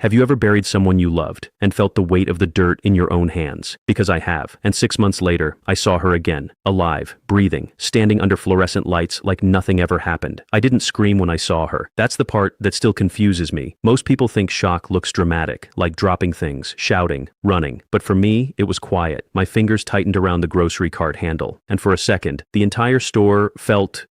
Have you ever buried someone you loved and felt the weight of the dirt in your own hands? Because I have, and 6 months later, I saw her again, alive, breathing, standing under fluorescent lights like nothing ever happened. I didn't scream when I saw her. That's the part that still confuses me. Most people think shock looks dramatic, like dropping things, shouting, running. But for me, it was quiet. My fingers tightened around the grocery cart handle, and for a second, the entire store felt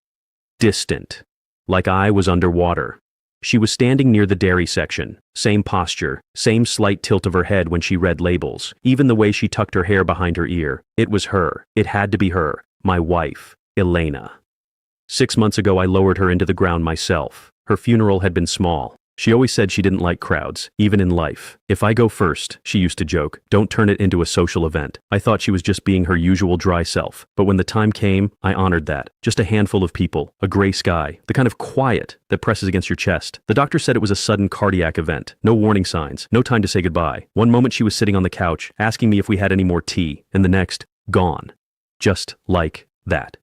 distant, like I was underwater. She was standing near the dairy section, same posture, same slight tilt of her head when she read labels, even the way she tucked her hair behind her ear. It was her. It had to be her. My wife, Elena. 6 months ago, I lowered her into the ground myself. Her funeral had been small. She always said she didn't like crowds, even in life. If I go first, she used to joke, don't turn it into a social event. I thought she was just being her usual dry self. But when the time came, I honored that. Just a handful of people, a gray sky, the kind of quiet that presses against your chest. The doctor said it was a sudden cardiac event. No warning signs, no time to say goodbye. One moment she was sitting on the couch, asking me if we had any more tea, and the next, gone. Just like that.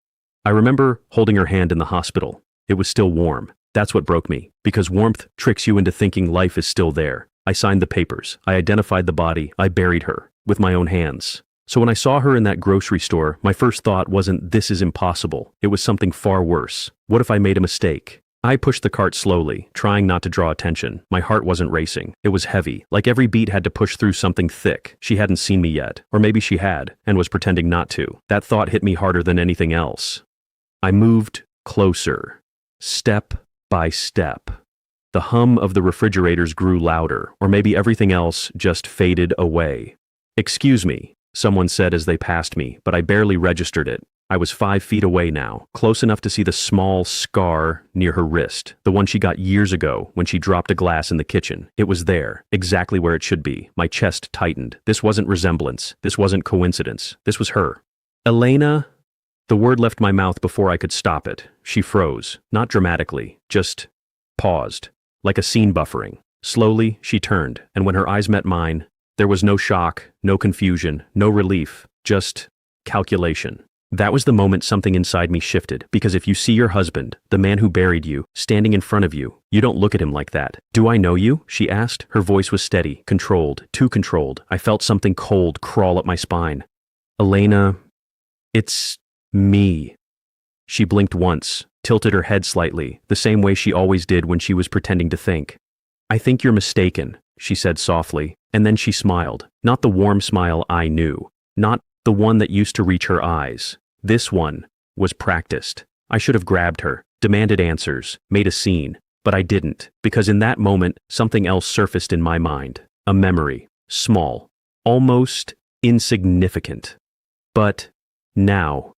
I remember holding her hand in the hospital. It was still warm. That's what broke me, because warmth tricks you into thinking life is still there. I signed the papers. I identified the body. I buried her with my own hands. So when I saw her in that grocery store, my first thought wasn't, this is impossible. It was something far worse. What if I made a mistake? I pushed the cart slowly, trying not to draw attention. My heart wasn't racing. It was heavy, like every beat had to push through something thick. She hadn't seen me yet, or maybe she had, and was pretending not to. That thought hit me harder than anything else. I moved closer, step by step. The hum of the refrigerators grew louder, or maybe everything else just faded away. "Excuse me," someone said as they passed me, but I barely registered it. I was 5 feet away now, close enough to see the small scar near her wrist, the one she got years ago when she dropped a glass in the kitchen. It was there, exactly where it should be. My chest tightened. This wasn't resemblance. This wasn't coincidence. This was her. Elena. The word left my mouth before I could stop it. She froze, not dramatically, just paused, like a scene buffering. Slowly, she turned, and when her eyes met mine, there was no shock, no confusion, no relief, just calculation. That was the moment something inside me shifted, because if you see your husband, the man who buried you, standing in front of you, you don't look at him like that. "Do I know you?" she asked. Her voice was steady, controlled, too controlled. I felt something cold crawl up my spine. "Elena, it's me." She blinked once, tilted her head slightly, the same way she always did when she was pretending to think. "I think you're mistaken," she said softly, and then she smiled. Not the warm smile I knew, not the one that used to reach her eyes. This one was practiced. I should have grabbed her, demanded answers, made a scene, but I didn't, because in that moment, something else surfaced in my mind. A memory, small, almost insignificant. But now,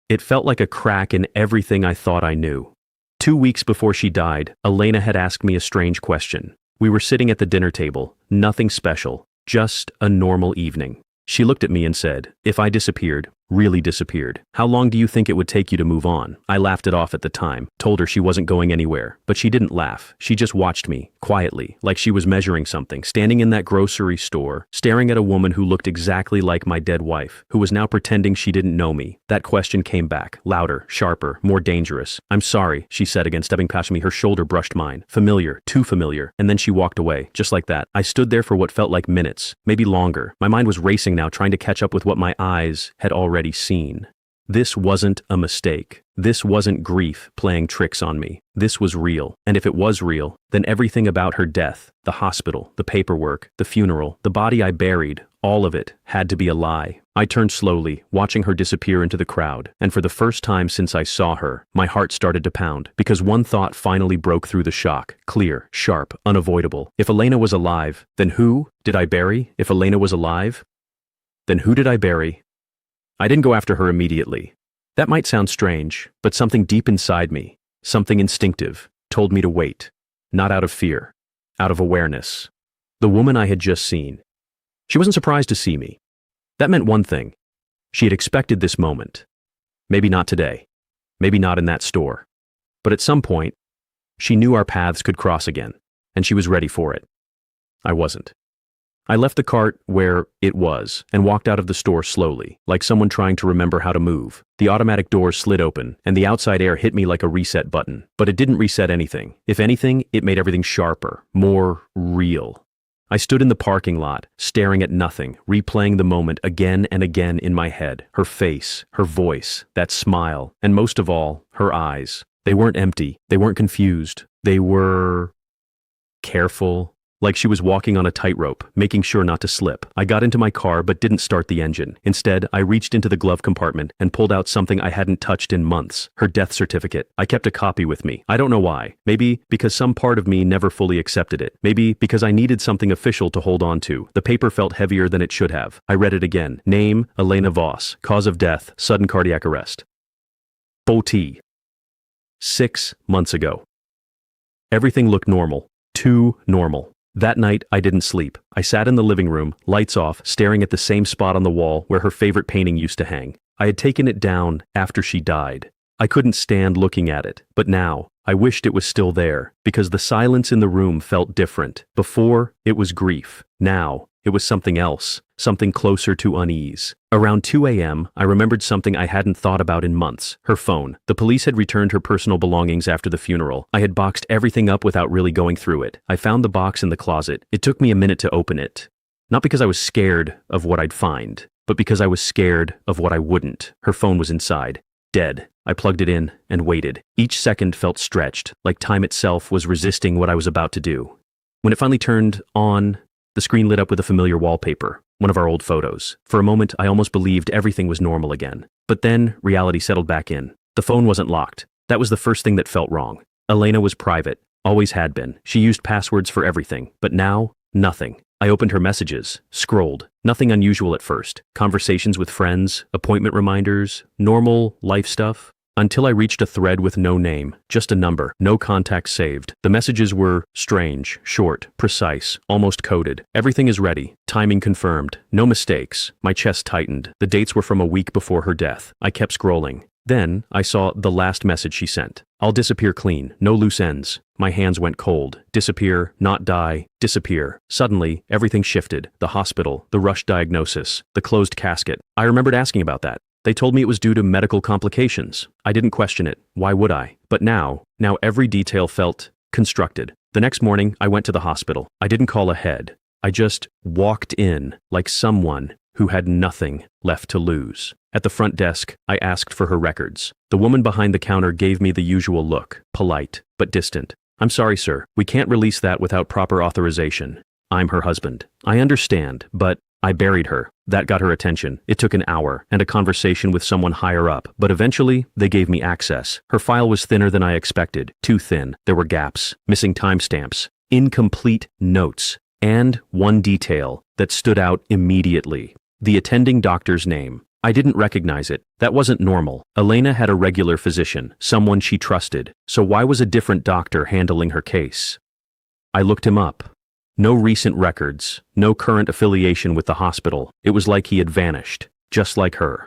it felt like a crack in everything I thought I knew. 2 weeks before she died, Elena had asked me a strange question. We were sitting at the dinner table, nothing special, just a normal evening. She looked at me and said, "If I disappeared, really disappeared, how long do you think it would take you to move on?" I laughed it off at the time, told her she wasn't going anywhere, but she didn't laugh. She just watched me, quietly, like she was measuring something, standing in that grocery store, staring at a woman who looked exactly like my dead wife, who was now pretending she didn't know me. That question came back, louder, sharper, more dangerous. "I'm sorry," she said again, stepping past me. Her shoulder brushed mine. Familiar, too familiar, and then she walked away, just like that. I stood there for what felt like minutes, maybe longer. My mind was racing now, trying to catch up with what my eyes had already seen. This wasn't a mistake. This wasn't grief playing tricks on me. This was real. And if it was real, then everything about her death, the hospital, the paperwork, the funeral, the body I buried, all of it had to be a lie. I turned slowly, watching her disappear into the crowd, and for the first time since I saw her, my heart started to pound, because one thought finally broke through the shock, clear, sharp, unavoidable. If Elena was alive, then who did I bury? If Elena was alive, then who did I bury? I didn't go after her immediately. That might sound strange, but something deep inside me, something instinctive, told me to wait. Not out of fear, out of awareness. The woman I had just seen. She wasn't surprised to see me. That meant one thing. She had expected this moment. Maybe not today. Maybe not in that store. But at some point, she knew our paths could cross again, and she was ready for it. I wasn't. I left the cart where it was and walked out of the store slowly, like someone trying to remember how to move. The automatic doors slid open, and the outside air hit me like a reset button. But it didn't reset anything. If anything, it made everything sharper, more real. I stood in the parking lot, staring at nothing, replaying the moment again and again in my head. Her face, her voice, that smile, and most of all, her eyes. They weren't empty. They weren't confused. They were careful, like she was walking on a tightrope, making sure not to slip. I got into my car but didn't start the engine. Instead, I reached into the glove compartment and pulled out something I hadn't touched in months, her death certificate. I kept a copy with me. I don't know why. Maybe because some part of me never fully accepted it. Maybe because I needed something official to hold on to. The paper felt heavier than it should have. I read it again. Name, Elena Voss. Cause of death, sudden cardiac arrest. Boti. 6 months ago. Everything looked normal. Too normal. That night, I didn't sleep. I sat in the living room, lights off, staring at the same spot on the wall where her favorite painting used to hang. I had taken it down after she died. I couldn't stand looking at it, but now, I wished it was still there, because the silence in the room felt different. Before, it was grief. Now, it was something else, something closer to unease. Around 2 a.m., I remembered something I hadn't thought about in months. Her phone. The police had returned her personal belongings after the funeral. I had boxed everything up without really going through it. I found the box in the closet. It took me a minute to open it. Not because I was scared of what I'd find, but because I was scared of what I wouldn't. Her phone was inside. Dead. I plugged it in and waited. Each second felt stretched, like time itself was resisting what I was about to do. When it finally turned on, the screen lit up with a familiar wallpaper, one of our old photos. For a moment, I almost believed everything was normal again. But then, reality settled back in. The phone wasn't locked. That was the first thing that felt wrong. Elena was private, always had been. She used passwords for everything. But now, nothing. I opened her messages, scrolled. Nothing unusual at first. Conversations with friends, appointment reminders, normal life stuff. Until I reached a thread with no name, just a number, no contacts saved. The messages were strange, short, precise, almost coded. Everything is ready. Timing confirmed. No mistakes. My chest tightened. The dates were from a week before her death. I kept scrolling. Then, I saw the last message she sent. I'll disappear clean. No loose ends. My hands went cold. Disappear, not die, disappear. Suddenly, everything shifted. The hospital, the rushed diagnosis, the closed casket. I remembered asking about that. They told me it was due to medical complications. I didn't question it. Why would I? But now every detail felt constructed. The next morning, I went to the hospital. I didn't call ahead. I just walked in like someone who had nothing left to lose. At the front desk, I asked for her records. The woman behind the counter gave me the usual look, polite, but distant. I'm sorry, sir. We can't release that without proper authorization. I'm her husband. I understand, but I buried her. That got her attention. It took an hour and a conversation with someone higher up, but eventually they gave me access. Her file was thinner than I expected. Too thin. There were gaps, missing timestamps, incomplete notes, and one detail that stood out immediately. The attending doctor's name. I didn't recognize it. That wasn't normal. Elena had a regular physician, someone she trusted. So why was a different doctor handling her case? I looked him up. No recent records, no current affiliation with the hospital. It was like he had vanished, just like her.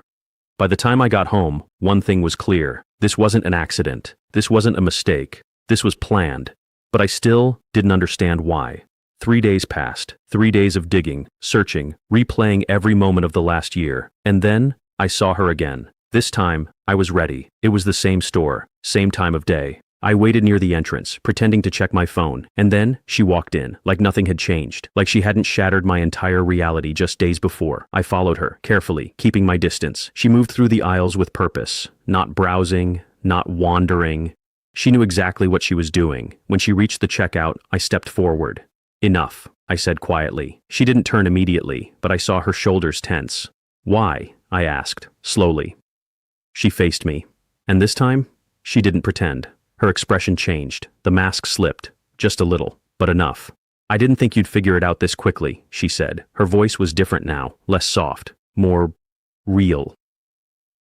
By the time I got home, one thing was clear. This wasn't an accident. This wasn't a mistake. This was planned. But I still didn't understand why. 3 days passed. 3 days of digging, searching, replaying every moment of the last year. And then, I saw her again. This time, I was ready. It was the same store, same time of day. I waited near the entrance, pretending to check my phone, and then she walked in, like nothing had changed, like she hadn't shattered my entire reality just days before. I followed her, carefully, keeping my distance. She moved through the aisles with purpose, not browsing, not wandering. She knew exactly what she was doing. When she reached the checkout, I stepped forward. Enough, I said quietly. She didn't turn immediately, but I saw her shoulders tense. Why? I asked, slowly. She faced me, and this time, she didn't pretend. Her expression changed. The mask slipped. Just a little, but enough. I didn't think you'd figure it out this quickly, she said. Her voice was different now, less soft, more real.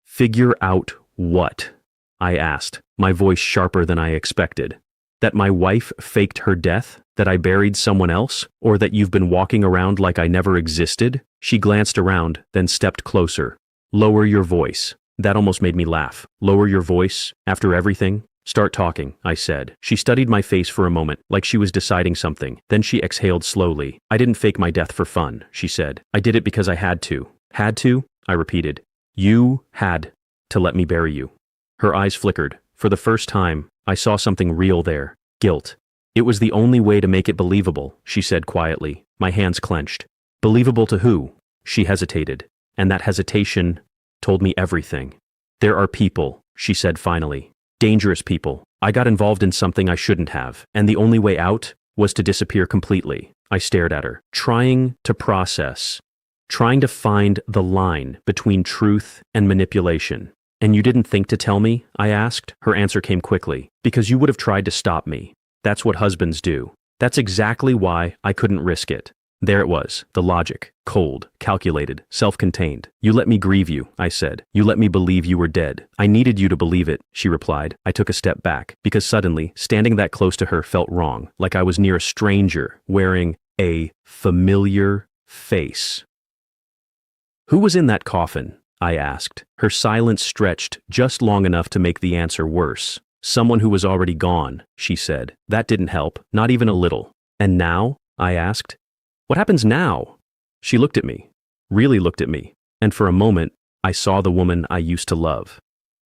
Figure out what? I asked, my voice sharper than I expected. That my wife faked her death? That I buried someone else? Or that you've been walking around like I never existed? She glanced around, then stepped closer. Lower your voice. That almost made me laugh. Lower your voice? After everything? Start talking, I said. She studied my face for a moment, like she was deciding something. Then she exhaled slowly. I didn't fake my death for fun, she said. I did it because I had to. Had to? I repeated. You had to let me bury you. Her eyes flickered. For the first time, I saw something real there. Guilt. It was the only way to make it believable, she said quietly, my hands clenched. Believable to who? She hesitated, and that hesitation told me everything. There are people, she said finally. Dangerous people. I got involved in something I shouldn't have, and the only way out was to disappear completely. I stared at her, trying to process, trying to find the line between truth and manipulation. And you didn't think to tell me? I asked. Her answer came quickly. Because you would have tried to stop me. That's what husbands do. That's exactly why I couldn't risk it. There it was, the logic, cold, calculated, self-contained. You let me grieve you, I said. You let me believe you were dead. I needed you to believe it, she replied. I took a step back, because suddenly, standing that close to her felt wrong, like I was near a stranger, wearing a familiar face. Who was in that coffin? I asked. Her silence stretched just long enough to make the answer worse. Someone who was already gone, she said. That didn't help, not even a little. And now? I asked. What happens now? She looked at me, really looked at me, and for a moment, I saw the woman I used to love.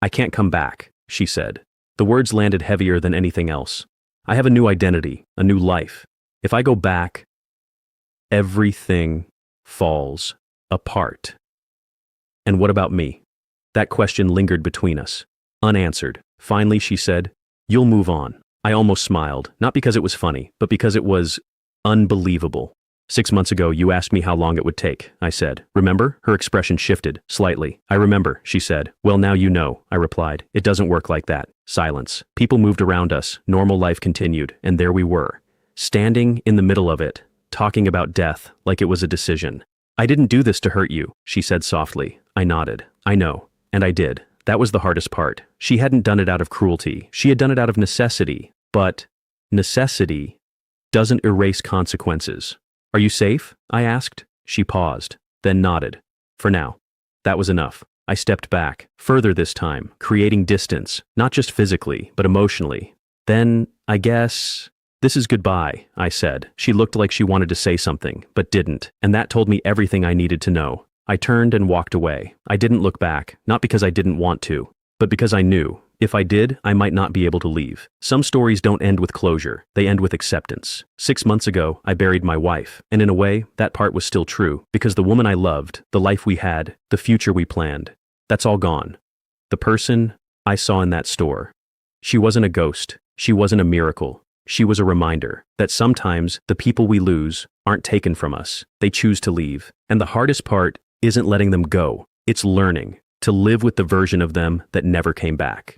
I can't come back, she said. The words landed heavier than anything else. I have a new identity, a new life. If I go back, everything falls apart. And what about me? That question lingered between us, unanswered. Finally, she said, "You'll move on." I almost smiled, not because it was funny, but because it was unbelievable. 6 months ago, you asked me how long it would take, I said. Remember? Her expression shifted, slightly. I remember, she said. Well, now you know, I replied. It doesn't work like that. Silence. People moved around us, normal life continued, and there we were, standing in the middle of it, talking about death like it was a decision. I didn't do this to hurt you, she said softly. I nodded. I know. And I did. That was the hardest part. She hadn't done it out of cruelty. She had done it out of necessity. But necessity doesn't erase consequences. Are you safe? I asked. She paused, then nodded. For now. That was enough. I stepped back, further this time, creating distance, not just physically, but emotionally. Then, I guess, this is goodbye, I said. She looked like she wanted to say something, but didn't, and that told me everything I needed to know. I turned and walked away. I didn't look back, not because I didn't want to, but because I knew, if I did, I might not be able to leave. Some stories don't end with closure, they end with acceptance. 6 months ago, I buried my wife, and in a way, that part was still true, because the woman I loved, the life we had, the future we planned, that's all gone. The person I saw in that store, she wasn't a ghost, she wasn't a miracle, she was a reminder that sometimes the people we lose aren't taken from us, they choose to leave. And the hardest part isn't letting them go, it's learning to live with the version of them that never came back.